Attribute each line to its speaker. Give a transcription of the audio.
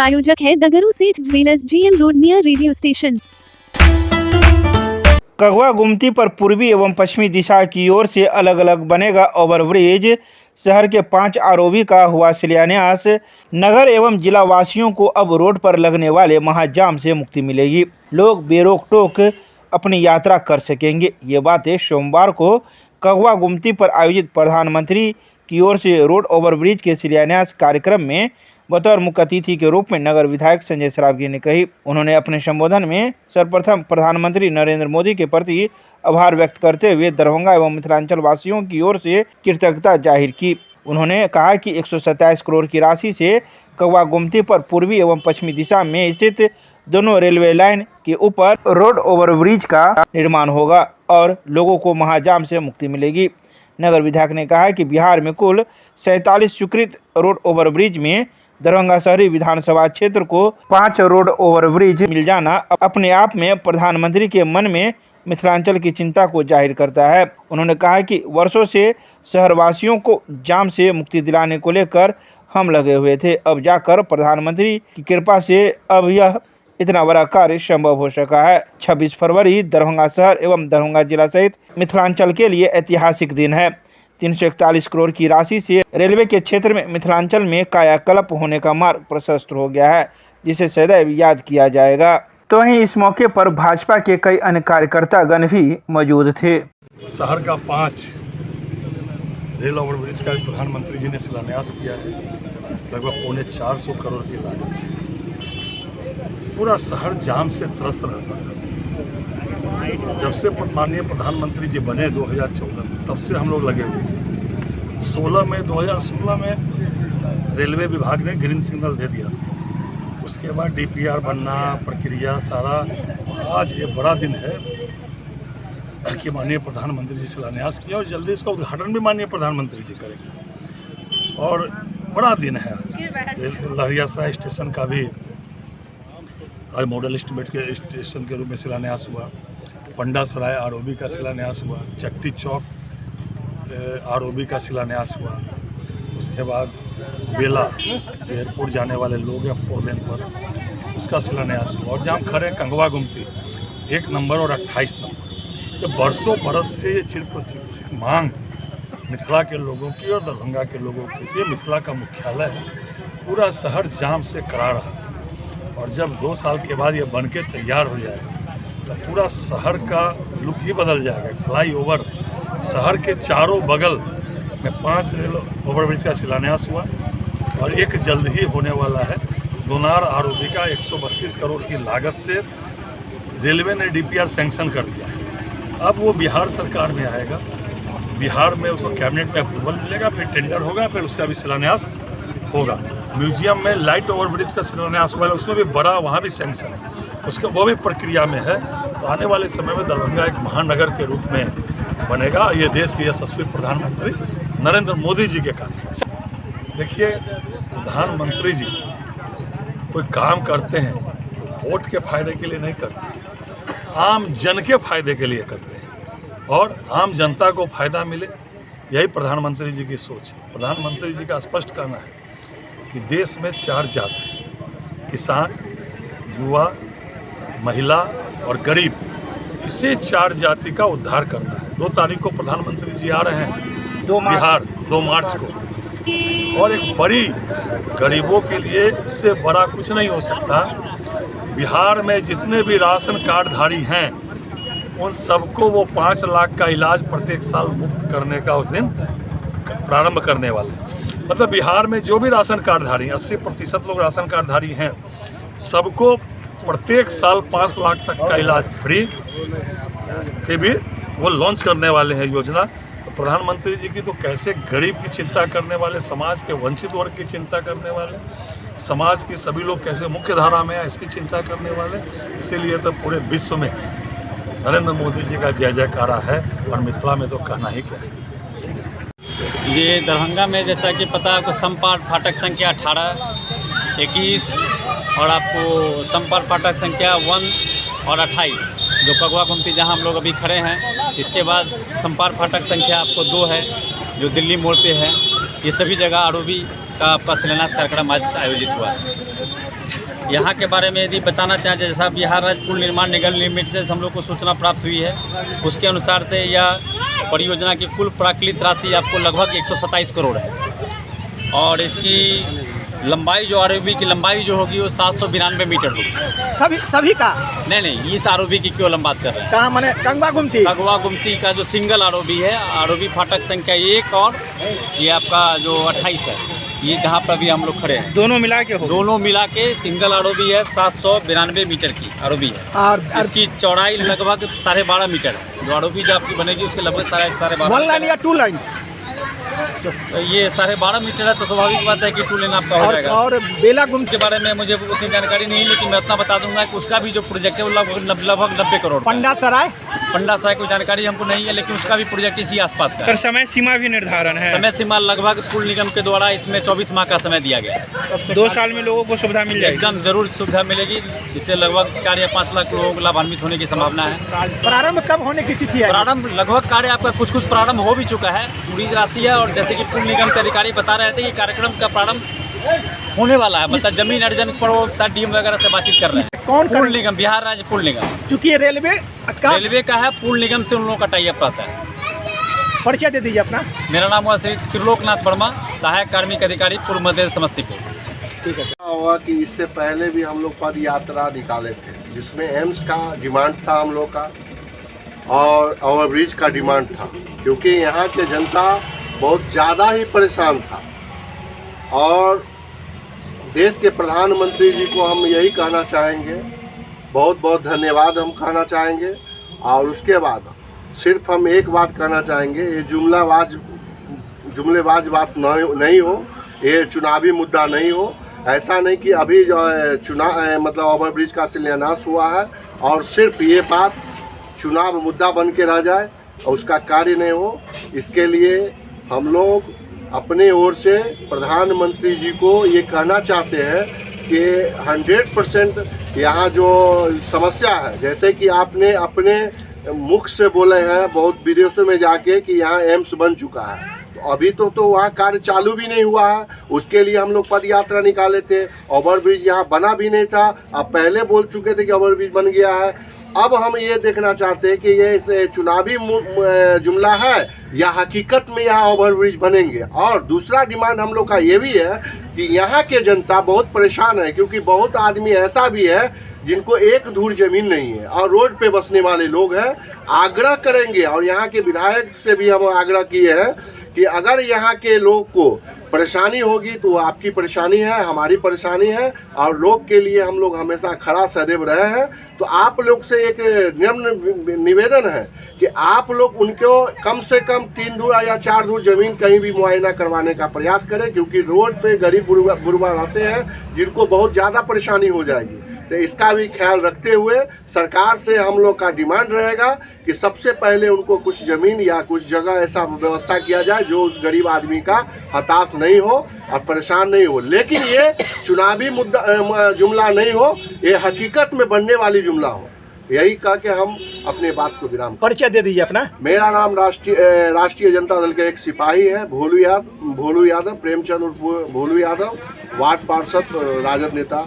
Speaker 1: प्रायोजक है Dagru Seth jewellers, GM road near radio station.
Speaker 2: Kagwa Gumti पर पूर्वी एवं पश्चिमी दिशा की ओर से अलग अलग बनेगा ओवरब्रिज। शहर के 5 आरओबी का हुआ शिलान्यास। नगर एवं जिला वासियों को अब रोड पर लगने वाले महाजाम से मुक्ति मिलेगी। लोग बेरोक टोक अपनी यात्रा कर सकेंगे। ये बातें सोमवार को कगवा गुमती पर आयोजित प्रधानमंत्री की ओर से रोड ओवरब्रिज के शिलान्यास कार्यक्रम में बतौर मुख्य अतिथि के रूप में नगर विधायक संजय सरावगी ने कही। उन्होंने अपने संबोधन में सर्वप्रथम प्रधानमंत्री नरेंद्र मोदी के प्रति आभार व्यक्त करते हुए दरभंगा एवं मिथिलांचल वासियों की ओर से कृतज्ञता जाहिर की। उन्होंने कहा कि 127 करोड़ की राशि से कगवा गुमती पर पूर्वी एवं पश्चिमी दिशा में स्थित दोनों रेलवे लाइन के ऊपर रोड ओवरब्रिज का निर्माण होगा और लोगों को महाजाम से मुक्ति मिलेगी। नगर विधायक ने कहा कि बिहार में कुल 47 स्वीकृत रोड ओवरब्रिज में दरभंगा शहरी विधानसभा क्षेत्र को 5 रोड ओवरब्रिज मिल जाना अपने आप में प्रधानमंत्री के मन में मिथिलांचल की चिंता को जाहिर करता है। उन्होंने कहा कि वर्षों से शहरवासियों को जाम से मुक्ति दिलाने को लेकर हम लगे हुए थे। अब जाकर प्रधानमंत्री की कृपा से अब यह इतना बड़ा कार्य संभव हो सका है। 26 फरवरी दरभंगा शहर एवं दरभंगा जिला सहित मिथिलांचल के लिए ऐतिहासिक दिन है। 341 करोड़ की राशि से रेलवे के क्षेत्र में मिथिलांचल में कायाकल्प होने का मार्ग प्रशस्त हो गया है, जिसे सदैव याद किया जाएगा। तो वहीं इस मौके पर भाजपा के कई अन्य कार्यकर्तागण भी मौजूद थे।
Speaker 3: शहर का 5 रेल ओवरब्रिज का प्रधानमंत्री जी ने शिलान्यास किया है, लगभग 450 करोड़ की लागत से। पूरा शहर जाम से त्रस्त रहता था। जब से माननीय प्रधानमंत्री जी बने 2014 में, तब से हम लोग लगे हुए थे। 2016 में रेलवे विभाग ने ग्रीन सिग्नल दे दिया। उसके बाद DPR बनना, प्रक्रिया सारा, आज ये बड़ा दिन है कि माननीय प्रधानमंत्री जी शिलान्यास किया और जल्दी इसका उद्घाटन भी माननीय प्रधानमंत्री जी करेंगे। और बड़ा दिन है आज। लहरियासराय स्टेशन का भी आज मॉडल एस्टिमेट के स्टेशन के रूप में शिलान्यास हुआ। पंडासराय ROB का शिलान्यास हुआ। चट्टी चौक ROB का शिलान्यास हुआ। उसके बाद बेला एयरपोर्ट जाने वाले लोग हैं 4 लेन पर, उसका शिलान्यास हुआ। और जहाँ हम खड़े हैं कगवा गुमती 1 नंबर और 28 नंबर, ये बरसों बरस से ये चिर मांग मिथिला के लोगों की और दरभंगा के लोगों की। ये मिथिला का मुख्यालय है। पूरा शहर जाम से करा रहा था और जब 2 साल के बाद ये बन के तैयार हो जाएगा तो पूरा शहर का लुक ही बदल जाएगा। फ्लाईओवर शहर के चारों बगल में 5 रेल ओवरब्रिज का शिलान्यास हुआ और एक जल्द ही होने वाला है। दोनार ROB का 132 करोड़ की लागत से रेलवे ने DPR सैंक्शन कर दिया। अब वो बिहार सरकार में आएगा, बिहार में उसको कैबिनेट में अप्रूवल मिलेगा, फिर टेंडर होगा, फिर उसका भी शिलान्यास होगा। म्यूजियम में लाइट ओवरब्रिज का शिलान्यास हुआ है, उसमें भी बड़ा, वहाँ भी सैंक्शन है, उसका वो भी प्रक्रिया में है। तो आने वाले समय में दरभंगा एक महानगर के रूप में बनेगा। ये देश के यशस्वी प्रधानमंत्री नरेंद्र मोदी जी के कारण। देखिए, प्रधानमंत्री जी कोई काम करते हैं तो वोट के फायदे के लिए नहीं करते, आम जन के फायदे के लिए करते हैं और आम जनता को फायदा मिले, यही प्रधानमंत्री जी की सोच है। प्रधानमंत्री जी का स्पष्ट कहना है कि देश में 4 जाति हैं, किसान, युवा, महिला और गरीब। इसे 4 जाति का उद्धार करना है। 2 तारीख को प्रधानमंत्री जी आ रहे हैं बिहार, 2 मार्च को, और एक बड़ी गरीबों के लिए इससे बड़ा कुछ नहीं हो सकता। बिहार में जितने भी राशन कार्डधारी हैं उन सबको वो 5 लाख का इलाज प्रत्येक साल मुफ्त करने का उस दिन प्रारंभ करने वाले हैं। मतलब बिहार में जो भी राशन कार्डधारी 80% लोग राशन कार्डधारी हैं, सबको प्रत्येक साल 5 लाख तक का इलाज फ्री के भी वो लॉन्च करने वाले हैं योजना। तो प्रधानमंत्री जी की तो कैसे गरीब की चिंता करने वाले, समाज के वंचित वर्ग की चिंता करने वाले, समाज के सभी लोग कैसे मुख्य धारा में है इसकी चिंता करने वाले। इसीलिए तो पूरे विश्व में नरेंद्र मोदी जी का जय जयकारा है और मिथिला में तो कहना ही क्या है।
Speaker 4: ये दरभंगा में जैसा कि पता है आपको समपार फाटक संख्या 18, 21 और आपको समपार फाटक संख्या 1 और 28 जो कगवा गुमती जहां हम लोग अभी खड़े हैं। इसके बाद समपार फाटक संख्या आपको 2 है जो दिल्ली मोड़ पे है। ये सभी जगह ROB का आपका शिलान्यास कार्यक्रम आज आयोजित हुआ है। यहाँ के बारे में यदि बताना चाहें, जैसा बिहार राज्य पुल निर्माण निगम लिमिटेड से हम लोग को सूचना प्राप्त हुई है, उसके अनुसार से यह परियोजना की कुल प्राकृतिक राशि आपको लगभग 127 करोड़ है और इसकी लंबाई जो आरओबी की लंबाई जो होगी वो 792 मीटर होगी।
Speaker 5: सभी का
Speaker 4: नहीं, इस आरओबी की क्यों हम बात कर रहे हैं?
Speaker 5: कहाँ मैंने कंगवा गुमती
Speaker 4: कगवा गुमती का जो सिंगल आरओबी है, आरओबी फाटक संख्या 1 और ये आपका जो 28 है, ये जहाँ पर भी हम लोग खड़े हैं,
Speaker 2: दोनों मिला के हो?
Speaker 4: दोनों मिला के सिंगल आरओबी है, 792 मीटर की आरओबी है
Speaker 5: और
Speaker 4: इसकी चौड़ाई लगभग 12.5 मीटर है। जो आरओबी जो आपकी बनेगी उसके लगभग 12.5
Speaker 5: 1 लाइन या 2 लाइन
Speaker 4: ये 12.5 मीटर है, तो स्वाभाविक बात है कि 2 लेन आपका हो जाएगा।
Speaker 5: और बेला गुम
Speaker 4: के बारे में मुझे उतनी जानकारी नहीं, लेकिन मैं इतना बता दूंगा कि उसका भी जो प्रोजेक्ट है वो लगभग 90 करोड़ का है।
Speaker 5: पंडा सराय
Speaker 4: की जानकारी हमको नहीं है, लेकिन उसका भी प्रोजेक्ट इसी आसपास का है।
Speaker 2: सर समय सीमा भी निर्धारण है?
Speaker 4: समय सीमा लगभग पुल निगम के द्वारा इसमें 24 माह का समय दिया गया है।
Speaker 2: 2 साल में लोगों को सुविधा मिल जाएगी?
Speaker 4: एकदम जरूर सुविधा मिलेगी। इससे लगभग 4 या 5 लाख लोगों को लाभान्वित होने की संभावना है।
Speaker 5: प्रारंभ कब होने की तिथि है?
Speaker 4: प्रारंभ लगभग कार्य आपका कुछ प्रारंभ हो भी चुका है, पूरी राशि है। और जैसे कि पुल निगम के अधिकारी बता रहे थे कि कार्यक्रम का प्रारंभ होने वाला है, मतलब जमीन अर्जन पर वो डीएम वगैरह से बातचीत कर रहे हैं।
Speaker 5: कौन
Speaker 4: पुल निगम, बिहार राज्य पुल निगम,
Speaker 5: क्योंकि ये रेलवे
Speaker 4: का है, पुल निगम से उन लोगों का टाई अप रहता है।
Speaker 5: परिचय दे दीजिए अपना।
Speaker 4: मेरा नाम हुआ श्री त्रिलोकनाथ वर्मा, सहायक कार्मिक अधिकारी पूर्व मध्य समस्तीपुर।
Speaker 5: ठीक है।
Speaker 6: हुआ कि इससे पहले भी हम लोग पद यात्रा निकाले थे, जिसमें एम्स का डिमांड था हम लोग का और ओवरब्रिज का डिमांड था, क्योंकि यहाँ के जनता बहुत ज़्यादा ही परेशान था। और देश के प्रधानमंत्री जी को हम यही कहना चाहेंगे, बहुत बहुत धन्यवाद हम कहना चाहेंगे। और उसके बाद सिर्फ हम एक बात कहना चाहेंगे, ये जुमलेबाज बात नहीं हो, ये चुनावी मुद्दा नहीं हो। ऐसा नहीं कि अभी जो है मतलब ओवरब्रिज का शिलान्यास हुआ है और सिर्फ ये बात चुनाव मुद्दा बन के रह जाए और उसका कार्य नहीं हो। इसके लिए हम लोग अपने ओर से प्रधानमंत्री जी को ये कहना चाहते हैं कि 100% यहाँ जो समस्या है, जैसे कि आपने अपने मुख से बोले हैं बहुत विदेशों में जाके कि यहाँ एम्स बन चुका है, तो अभी तो वहाँ कार्य चालू भी नहीं हुआ है। उसके लिए हम लोग पद यात्रा निकाले थे। ओवरब्रिज यहाँ बना भी नहीं था, अब पहले बोल चुके थे कि ओवरब्रिज बन गया है। अब हम ये देखना चाहते हैं कि ये चुनावी जुमला है या हकीकत में यहाँ ओवरब्रिज बनेंगे। और दूसरा डिमांड हम लोग का ये भी है कि यहाँ के जनता बहुत परेशान है, क्योंकि बहुत आदमी ऐसा भी है जिनको एक धूर जमीन नहीं है और रोड पे बसने वाले लोग हैं। आग्रह करेंगे और यहाँ के विधायक से भी हम आग्रह किए हैं कि अगर यहाँ के लोग को परेशानी होगी तो वो आपकी परेशानी है, हमारी परेशानी है, और लोग के लिए हम लोग हमेशा खड़ा सदैव रहे हैं। तो आप लोग से एक निवेदन है कि आप लोग उनको कम से कम 3 धूर या 4 धूर जमीन कहीं भी मुआयना करवाने का प्रयास करें, क्योंकि रोड पे गरीब गुरबा रहते हैं जिनको बहुत ज़्यादा परेशानी हो जाएगी। तो इसका भी ख्याल रखते हुए सरकार से हम लोग का डिमांड रहेगा कि सबसे पहले उनको कुछ ज़मीन या कुछ जगह ऐसा व्यवस्था किया जाए जो उस गरीब आदमी का हताश नहीं हो और परेशान नहीं हो। लेकिन ये चुनावी मुद्दा जुमला नहीं हो, ये हकीकत में बनने वाली जुमला हो। यही कह के हम अपने बात को विराम।
Speaker 5: परिचय दे दीजिए अपना।
Speaker 6: मेरा नाम राष्ट्रीय जनता दल के एक सिपाही है, भोलू यादव, प्रेमचंद उर्फ भोलू यादव, वार्ड पार्षद, राजद नेता।